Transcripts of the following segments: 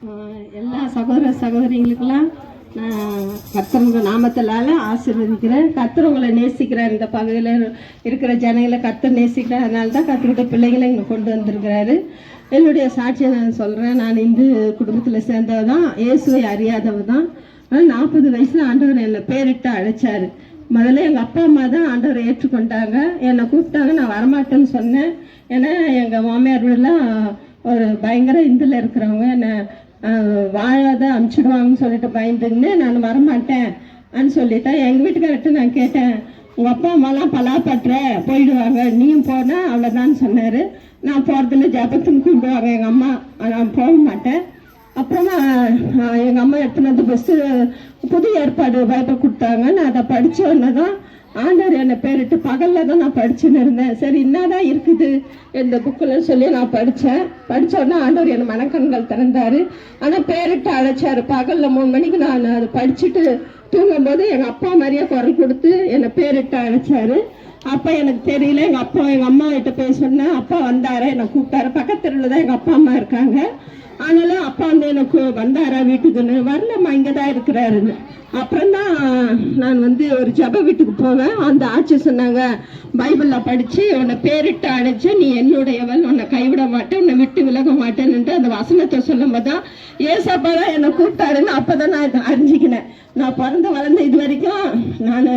எல்லா சகோதர சகோதரிகளுக்கெல்லாம் நான் கர்த்தருங்க நாமத்தினால ஆசீர்வதிக்கிறேன். கர்த்தர் நேசிக்கிறார். இந்த பகுதியில் இருக்கிற ஜனங்களை கர்த்தர் நேசிக்கிறார். அதனால தான் கர்த்தருடைய பிள்ளைகளை இங்கே கொண்டு வந்திருக்கிறாரு. என்னுடைய சாட்சியை நான் சொல்கிறேன். நான் இந்து குடும்பத்தில் சேர்ந்தவ தான், இயேசுவை அறியாதவ தான். ஆனால் 40 வயசில் ஆண்டவர் என்னை பேரிட்டு அழைச்சார். முதல்ல எங்கள் அப்பா அம்மா தான் ஆண்டவரை ஏற்றுக்கொண்டாங்க. என்னை கூப்பிட்டாங்க, நான் வரமாட்டேன்னு சொன்னேன். ஏன்னா எங்கள் மாமியார் வீடெலாம் ஒரு பயங்கர இந்தில் இருக்கிறவங்க, என்னை வாழாத அனுப்பிச்சிடுவாங்கன்னு சொல்லிட்டு பயந்துன்னு நான் வரமாட்டேன் சொல்லிட்டேன். எங்கள் வீட்டுக்கார்ட்ட நான் கேட்டேன், உங்கள் அப்பா அம்மாலாம் பலாப்பற்ற போயிடுவாங்க, நீயும் போனால் அவ்வளோதான் சொன்னார். நான் போகிறதில்ல, ஜபத்துன்னு கூப்பிடுவாங்க எங்கள் அம்மா, நான் போக மாட்டேன். அப்புறமா எங்கள் அம்மா எடுத்துன்னு வந்து பஸ்ஸு புது ஏற்பாடு பைபிள் கொடுத்தாங்க. நான் அதை படித்த உடனே தான் ஆண்டவர் என்னை பேரிட்டு, பகலில் தான் நான் படிச்சுன்னு இருந்தேன். சரி என்னதான் இருக்குது இந்த புக்கில் சொல்லி நான் படித்தேன். படித்த உடனே ஆண்டவர் என்னை மனக்கண்கள் திறந்தார். ஆனால் பேரிட்டு அழைச்சார். பகலில் 3 மணிக்கு நான் அதை படிச்சுட்டு தூங்கும்போது எங்கள் அப்பா மாதிரியே குரல் கொடுத்து என்னை பேரிட்டு அழைச்சார். அப்போ எனக்கு தெரியல. எங்கள் அம்மா கிட்ட போய் சொன்னேன். அப்பா வந்தார, என்னை கூப்பிட்டாரு. பக்கத்தில் தான் எங்கள் அப்பா அம்மா இருக்காங்க. ஆனாலும் அப்பா வந்து எனக்கு வந்தாரா வீட்டுக்குன்னு, வரலம்மா இங்கே தான் இருக்கிறாருன்னு. அப்புறம்தான் நான் வந்து ஒரு ஜப வீட்டுக்கு போவேன். அந்த ஆட்சி சொன்னாங்க, பைபிளில் படித்து உன்னை பேரிட்டு அழைச்சி நீ என்னுடையவன், உன்னை கைவிட மாட்டேன், உன்னை விட்டு விலக மாட்டேன்னுட்டு அந்த வசனத்தை சொல்லும் போது தான் ஏசப்பா தான் என்னை கூப்பிட்டாருன்னு அப்போ தான் நான் அறிஞ்சிக்கினேன். நான் பிறந்து வளர்ந்த இது வரைக்கும் நான்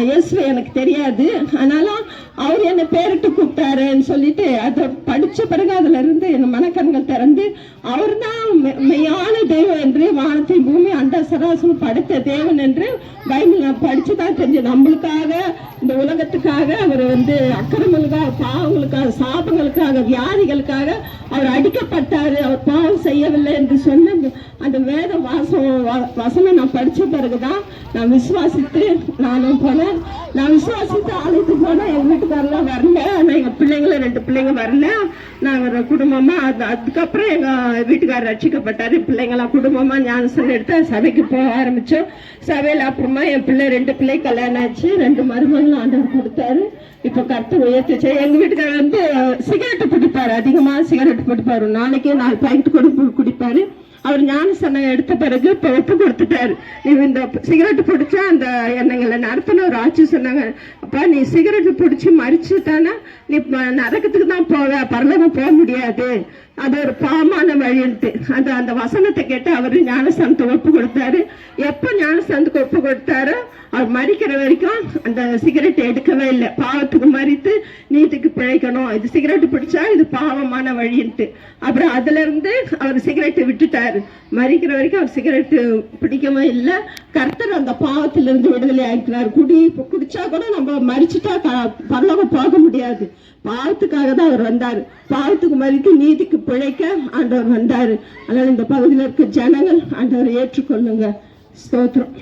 இயேசுவை எனக்கு தெரியாது. ஆனாலும் அவர் என்னை பேரிட்டு கூப்பிட்டாருன்னு சொல்லிட்டு அதை படித்த பிறகு அதுல இருந்து என் மனக்கண்கள் திறந்து அவர் தான் மெய்யான தெய்வம் என்று, வானத்தை பூமி அந்த சராசரம் படைத்த தேவன் என்று பைபிள் நான் படிச்சு தான் தெரிஞ்சு. நம்மளுக்காக, இந்த உலகத்துக்காக அவர் வந்து அக்கிரமங்களுக்காக, பாவங்களுக்காக, சாபங்களுக்காக, வியாதிகளுக்காக அவர் அடிக்கப்பட்டாரு. அவர் பாவம் செய்யவில்லை என்று சொன்ன அந்த வேத வசனம் நான் படிச்ச பிறகுதான் நான் விசுவாசித்து நானும் போனேன். நான் விசுவாசித்து ஆலயத்துக்கு போனேன். எங்கள் வீட்டுக்காரெல்லாம் வரல. ஆனால் எங்கள் பிள்ளைங்கள 2 பிள்ளைங்க வரல. நாங்கள் குடும்பமாக அதுக்கப்புறம் எங்கள் வீட்டுக்காரர் ரட்சிக்கப்பட்டார். பிள்ளைங்களாம் குடும்பமாக ஞானஸ்தானம் எடுத்து சபைக்கு போக ஆரம்பித்தோம். சபையில் அப்புறமா என் பிள்ளை 2 பிள்ளை கல்யாணம் ஆச்சு. 2 மருமகளும் ஆண்டவர் கொடுத்தாரு. இப்போ கருத்து உயர்த்துச்சு. எங்கள் வீட்டுக்காரர் வந்து சிகரெட்டு பிடிப்பார், அதிகமாக சிகரெட்டு பிடிப்பார். நாளைக்கே 4 பாக்கெட் குடிப்பார். அவர் ஞானஸ்தானம் எடுத்த பிறகு இப்போ ஒப்பு கொடுத்துட்டாரு. நீ இந்த சிகரெட்டு பிடிச்சா அந்த எண்ணங்களை நடத்தின ஒரு ஆட்சி சொன்னாங்க, அப்பா நீ சிகரெட்டு பிடிச்சி மறிச்சுட்டானா நீ நரகத்துக்கு தான் போவ, பரலோகம் போக முடியாது, அது ஒரு பாவமான வழின்ட்டு அந்த வசனத்தை கேட்டு அவர் ஞானஸ்தானத்தை ஒப்பு கொடுத்தாரு. எப்போ ஞானஸ்தானத்துக்கு ஒப்பு கொடுத்தாரோ அவர் மறிக்கிற வரைக்கும் அந்த சிகரெட் எடுக்கவே இல்லை. பாவத்துக்கு மறித்து நீதிக்கு பிழைக்கணும், இது சிகரெட்டு பிடிச்சா இது பாவமான வழின்ட்டு. அப்புறம் அதுல இருந்து அவர் சிகரெட்டை விட்டுட்டாரு. மறிக்கிற வரைக்கும் அவர் சிகரெட்டு பிடிக்கவே இல்லை. கர்த்தர் அந்த பாவத்திலிருந்து விடுதலை ஆகிக்கிறார். குடிச்சா கூட நம்ம மறிச்சுட்டா பரலோகம் போக முடியாது. பாவத்துக்காக தான் அவர் வந்தார். பாவத்துக்கு மறித்து நீதிக்கு பிழைக்க ஆண்டவர் வந்தார். அதனால இந்த பகுதியில் இருக்க ஜனங்கள் ஆண்டவரை ஏற்றுக்கொள்ளுங்க. ஸ்தோத்திரம்.